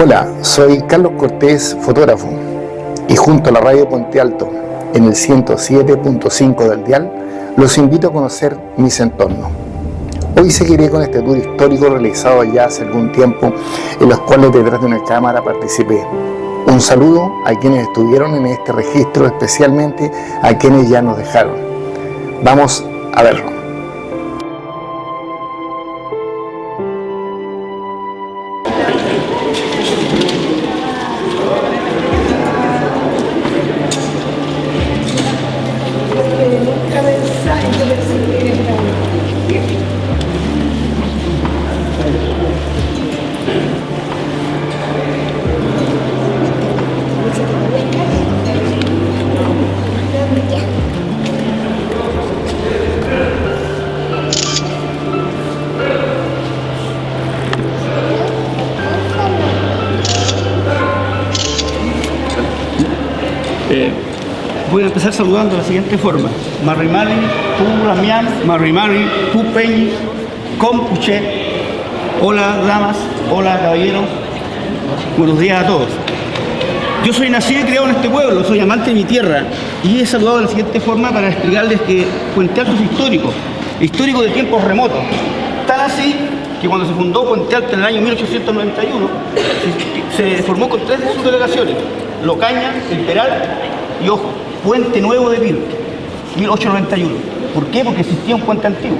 Hola, soy Carlos Cortés, fotógrafo, y junto a la radio Puente Alto, en el 107.5 del dial, los invito a conocer mis entornos. Hoy seguiré con este tour histórico realizado ya hace algún tiempo, en los cuales detrás de una cámara participé. Un saludo a quienes estuvieron en este registro, especialmente a quienes ya nos dejaron. Vamos a verlo. Voy a empezar saludando de la siguiente forma: Marrimari, Pu Lamian, Marrimari, Pu Peñi, Compuche. Hola damas, hola caballeros, buenos días a todos. Yo soy nacido y criado en este pueblo, soy amante de mi tierra y he saludado de la siguiente forma para explicarles que Puente Alto es histórico de tiempos remotos. Tan así que cuando se fundó Puente Alto en el año 1891 se formó con 3 subdelegaciones: Locaña, El Peral y, ojo, Puente Nuevo de Pirque, 1891. ¿Por qué? Porque existía un puente antiguo,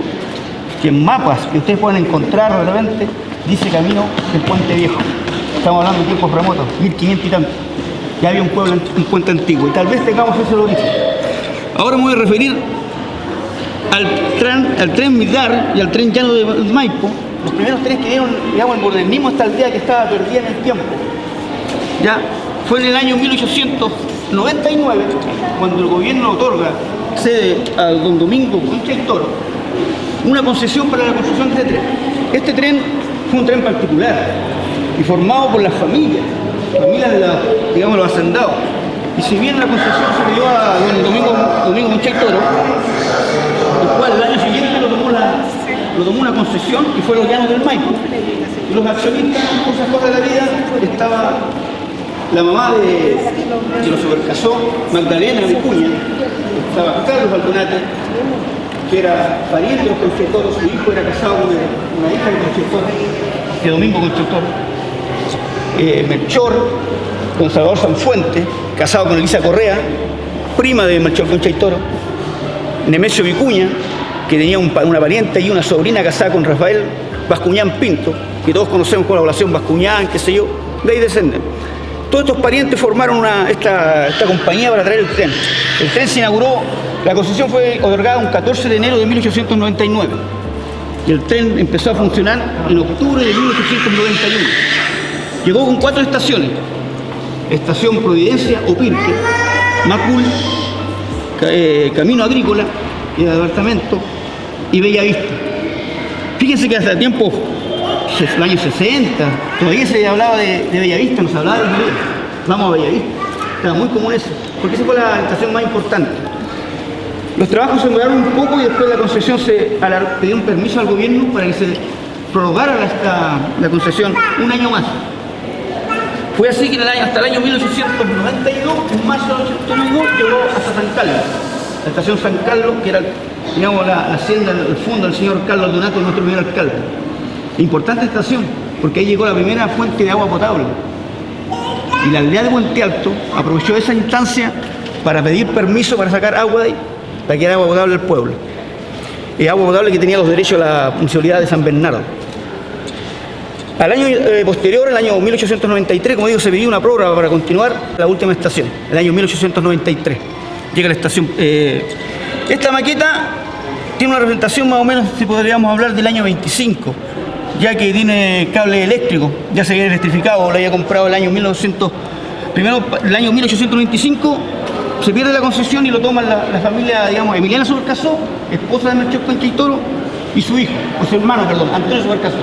que en mapas que ustedes pueden encontrar de repente dice camino del Puente Viejo. Estamos hablando de tiempos remotos, 1500 y tanto. Ya había un puente antiguo y tal vez tengamos ese origen. Ahora me voy a referir al tren militar y al tren llano de Maipo, los primeros trenes que dieron, digamos, el modernismo a esta aldea que estaba perdida en el tiempo. Ya fue en el año 1899 cuando el gobierno otorga sede a don Domingo Concha y Toro una concesión para la construcción de este tren. Este tren fue un tren particular y formado por las familias de los hacendados. Y si bien la concesión se le dio a don Domingo Concha y Toro, el cual el año siguiente lo tomó una concesión y fue los llanos del Maipo. Y los accionistas, cosas de la vida, estaba la mamá que lo supercasó, Magdalena Vicuña, estaba Carlos Aldunate, que era pariente de los Concha y Toro, su hijo era casado con una hija de Concha y Toro, de Domingo Concha y Toro. Melchor, con Salvador Sanfuente, casado con Elisa Correa, prima de Melchor Concha y Toro. Nemesio Vicuña, que tenía una pariente y una sobrina casada con Rafael Bascuñán Pinto, que todos conocemos con la población Bascuñán, qué sé yo, de ahí descenden. Todos estos parientes formaron esta compañía para traer el tren. El tren se inauguró, la concesión fue otorgada un 14 de enero de 1899 y el tren empezó a funcionar en octubre de 1891. Llegó con 4 estaciones: Estación Providencia o Pirque, Macul, Camino Agrícola y el Departamento y Bellavista. Fíjense que hasta tiempo, el año 60, todavía se hablaba de Bellavista, no se hablaba de Bellavista. Vamos a Bellavista, era muy común eso, porque esa fue la estación más importante. Los trabajos se demoraron un poco y después la concesión se pidió un permiso al gobierno para que se prorrogara la concesión un año más. Fue así que hasta el año 1892, en marzo de 1892, llegó hasta San Carlos, la estación San Carlos, que era, digamos, la hacienda, el fondo del señor Carlos Donato, nuestro primer alcalde. Importante estación, porque ahí llegó la primera fuente de agua potable. Y la aldea de Puente Alto aprovechó esa instancia para pedir permiso para sacar agua de ahí, para que era agua potable del pueblo. Agua potable que tenía los derechos de la municipalidad de San Bernardo. Al año posterior, el año 1893, como digo, se pidió una prórroga para continuar la última estación, el año 1893. Llega la estación. Esta maqueta tiene una representación más o menos, si podríamos hablar, del año 25, ya que tiene cable eléctrico, ya se había electrificado, lo había comprado el año 1900. Primero, el año 1895, se pierde la concesión y lo toma la familia, digamos, Emiliana Supercasó, esposa de Melchor Concha y Toro, y su hijo, o su hermano, perdón, Antonio Supercasó.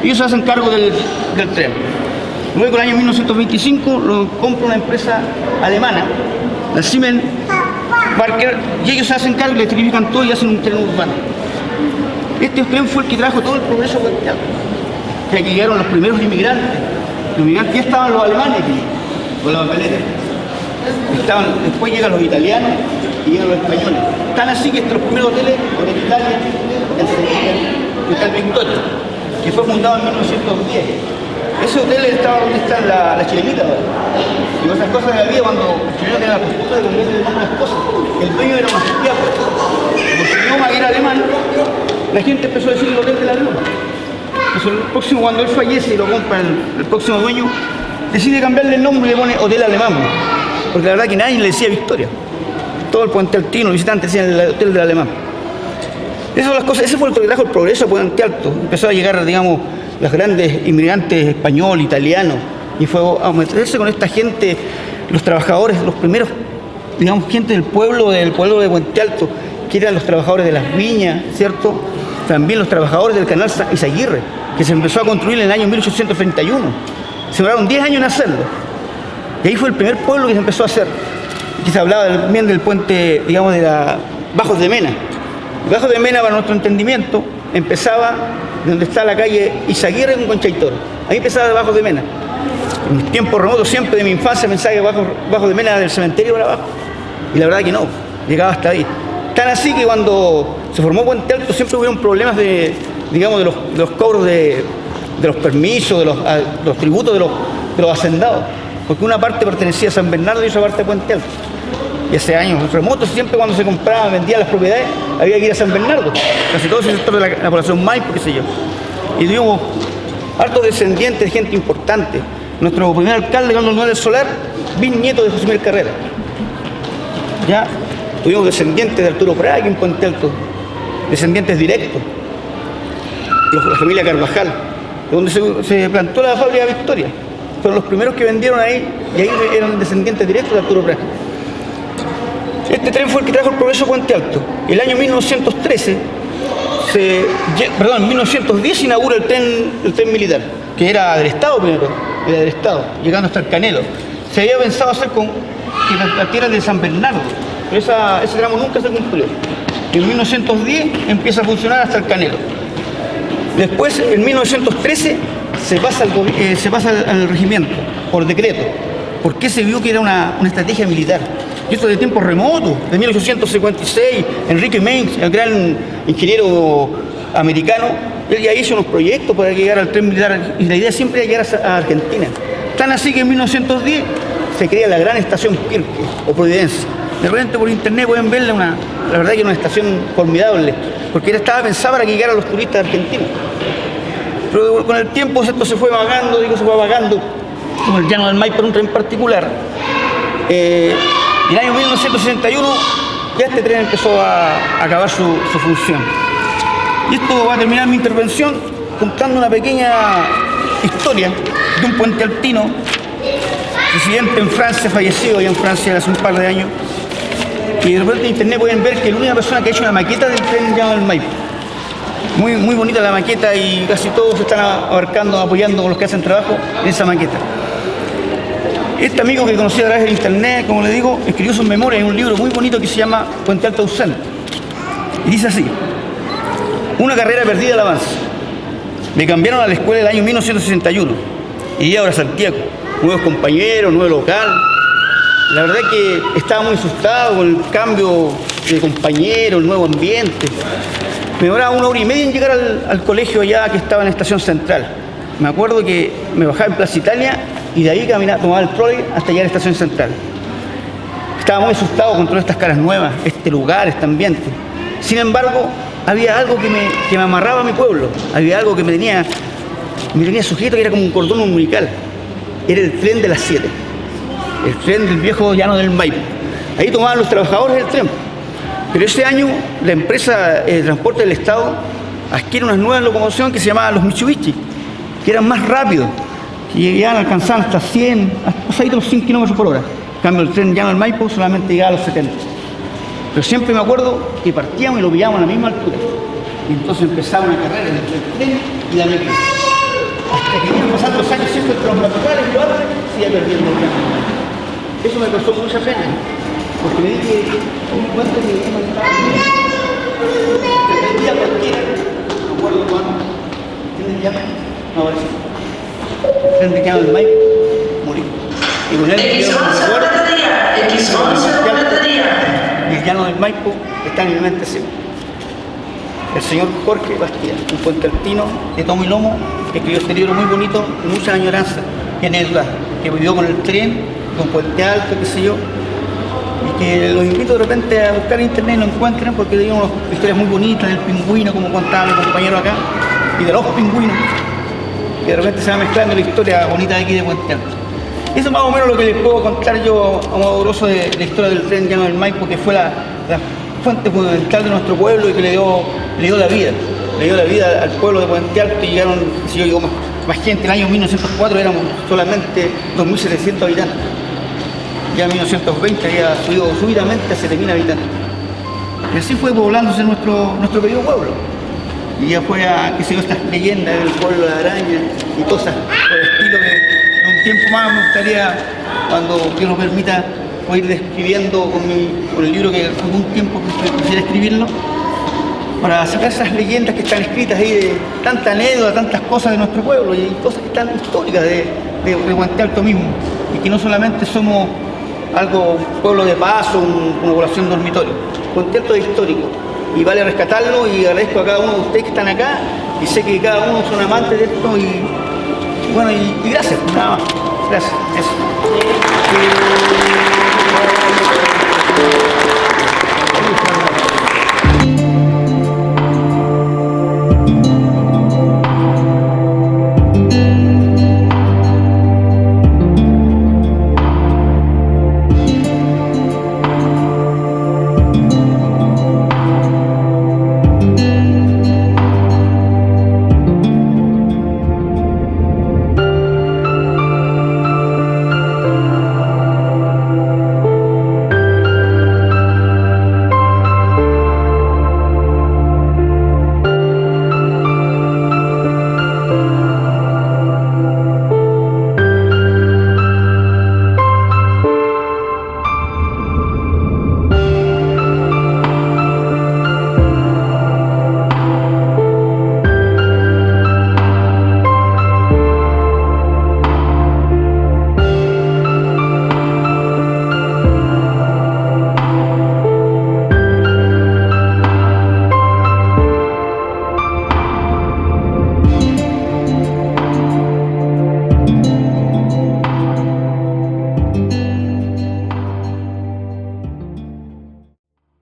Ellos se hacen cargo del tren. Luego, el año 1925, lo compra una empresa alemana, la Siemens Barker, y ellos se hacen cargo, electrifican todo y hacen un tren urbano. Este tren fue el que trajo todo el progreso de Puente Alto. Que aquí llegaron los primeros inmigrantes Los migrantes ya estaban los alemanes aquí, con las papeletas. Después llegan los italianos y llegan los españoles. Tan así que estos primeros hoteles, Hotel Italia, Hotel Sevilla, Hotel Victoria, que fue fundado en 1910. Ese hotel estaba donde está la chilenita ahora. Y esas cosas de la vida cuando los chilenos tenían la costumbre de cambiarle el nombre a las cosas. El dueño era un austriaco. Como su idioma era alemán, la gente empezó a decir el hotel de la luna. Entonces, el próximo, cuando él fallece y lo compra el próximo dueño, decide cambiarle el nombre y le pone Hotel Alemán. Porque la verdad que nadie le decía Victoria. Todo el Puente Altino, los visitantes decían el Hotel del Alemán. Esas son las cosas, ese fue lo que trajo el progreso a Puente Alto. Empezó a llegar, digamos, los grandes inmigrantes españoles, italianos, y fue a meterse con esta gente, los trabajadores, los primeros, digamos, gente del pueblo de Puente Alto, que eran los trabajadores de las viñas, ¿cierto? También los trabajadores del canal Izaguirre, que se empezó a construir en el año 1831. Se demoraron 10 años en hacerlo. Y ahí fue el primer pueblo que se empezó a hacer. Aquí se hablaba también del puente, digamos, de la Bajos de Mena. Bajos de Mena, para nuestro entendimiento, empezaba de donde está la calle Izaguirre con Conchaitoro. Ahí empezaba Bajos de Mena. En mis tiempos remotos, siempre de mi infancia, pensaba que Bajos de Mena del cementerio para abajo. Y la verdad que no, llegaba hasta ahí. Tan así que cuando se formó Puente Alto siempre hubieron problemas de, digamos, de los cobros de los permisos, de los tributos de los hacendados. Porque una parte pertenecía a San Bernardo y otra parte a Puente Alto. Y hace años remotos, siempre cuando se compraban, vendían las propiedades, había que ir a San Bernardo. Casi todo ese sector de la población Maipo, qué sé yo. Y tuvimos hartos descendientes de gente importante. Nuestro primer alcalde, Carlos Noel Solar, bisnieto de José Miguel Carrera. Ya tuvimos descendientes de Arturo Prat aquí en Puente Alto, descendientes directos. La familia Carvajal, donde se plantó la fábrica Victoria. Fueron los primeros que vendieron ahí, y ahí eran descendientes directos de Arturo Prat. Este tren fue el que trajo el progreso a Puente Alto. El año 1910 se inaugura el tren militar, que era del Estado primero, era del Estado, llegando hasta el Canelo. Se había pensado hacer con que la tierra de San Bernardo, pero ese tramo nunca se cumplió. En 1910 empieza a funcionar hasta el Canelo. Después, en 1913, se pasa al regimiento, por decreto, porque se vio que era una estrategia militar. Y esto de tiempos remotos, de 1856, Enrique Mainz, el gran ingeniero americano, él ya hizo unos proyectos para llegar al tren militar, y la idea siempre era llegar a Argentina. Tan así que en 1910 se crea la gran estación Pirque, o Providencia. De repente por internet pueden verla, la verdad que es una estación formidable, porque estaba pensada para que llegaran los turistas argentinos. Pero con el tiempo esto se fue vagando, como el llano del Maipo, un tren particular. En el año 1961 ya este tren empezó a acabar su función. Y esto va a terminar mi intervención contando una pequeña historia de un puente altino, residente en Francia, fallecido allá en Francia hace un par de años. Y de repente en internet pueden ver que la única persona que ha hecho una maqueta del tren llano del Maipo. Muy, muy bonita la maqueta y casi todos están apoyando con los que hacen trabajo en esa maqueta. Este amigo que conocí a través del internet, como le digo, escribió sus memorias en un libro muy bonito que se llama Puente Alto ausente. Y dice así: una carrera perdida al avance. Me cambiaron a la escuela el año 1961 y ahora a Santiago. Nuevos compañeros, nuevo local. La verdad que estaba muy asustado con el cambio de compañeros, el nuevo ambiente. Me demoraba 1 hora y media en llegar al colegio allá que estaba en la estación central. Me acuerdo que me bajaba en Plaza Italia y de ahí tomaba el trolley hasta llegar a la estación central. Estaba muy asustado con todas estas caras nuevas, este lugar, este ambiente. Sin embargo, había algo que me amarraba a mi pueblo. Había algo que me tenía sujeto, que era como un cordón umbilical. Era el tren de las 7. El tren del viejo llano del Maipo. Ahí tomaban los trabajadores del tren. Pero ese año la empresa de transporte del Estado adquiere unas nuevas locomociones que se llamaban los Mitsubishi, que eran más rápidos, que llegaban a alcanzar hasta 100, hasta los 100 kilómetros por hora. En cambio, el tren llano del Maipo solamente llegaba a los 70. Pero siempre me acuerdo que partíamos y lo pillábamos a la misma altura. Y entonces empezaba una carrera entre el tren y la máquina. Hasta que iban pasando los años siempre entre los naturales y los árboles, se iba perdiendo el llano. Eso me causó mucha pena, porque me dije un cuento que me estaba dependía cualquiera, no recuerdo cuándo, ¿tienes ya? No, parece. el tren de Llano del Maipo murió. Y con él el Llano del Maipo está en mi mente siempre. El señor Jorge Bastía, un puentealtino de tomo y lomo, que escribió este libro muy bonito, mucha añoranza y anécdotas, que vivió con el tren, con Puente Alto, qué sé yo, y que los invito de repente a buscar en internet y lo encuentren, porque hay unas historias muy bonitas del pingüino, como contaba mi compañero acá, y de los pingüinos, que de repente se va mezclando la historia bonita de aquí de Puente Alto. Eso es más o menos lo que les puedo contar yo a modo grosso de la historia del tren Llano del Maipo, que fue la fuente fundamental de nuestro pueblo y que le dio la vida. Le dio la vida al pueblo de Puente Alto y llegaron, si yo digo, más gente. En el año 1904 éramos solamente 2.700 habitantes. Ya en 1920 había subido súbitamente a 7.000 habitantes. Y así fue poblándose nuestro querido pueblo. Y ya fue a, qué sé yo, estas leyendas del pueblo de la araña y cosas por el estilo que en un tiempo más me gustaría, cuando Dios nos permita, ir describiendo con el libro que algún tiempo quisiera escribirlo, para sacar esas leyendas que están escritas ahí de tanta anécdota, tantas cosas de nuestro pueblo y cosas que están históricas de Puente Alto mismo, y que no solamente somos un pueblo de paso, una población dormitorio. Puente Alto es histórico y vale rescatarlo, y agradezco a cada uno de ustedes que están acá y sé que cada uno son amantes de esto y bueno, y gracias, nada más. Gracias. Eso.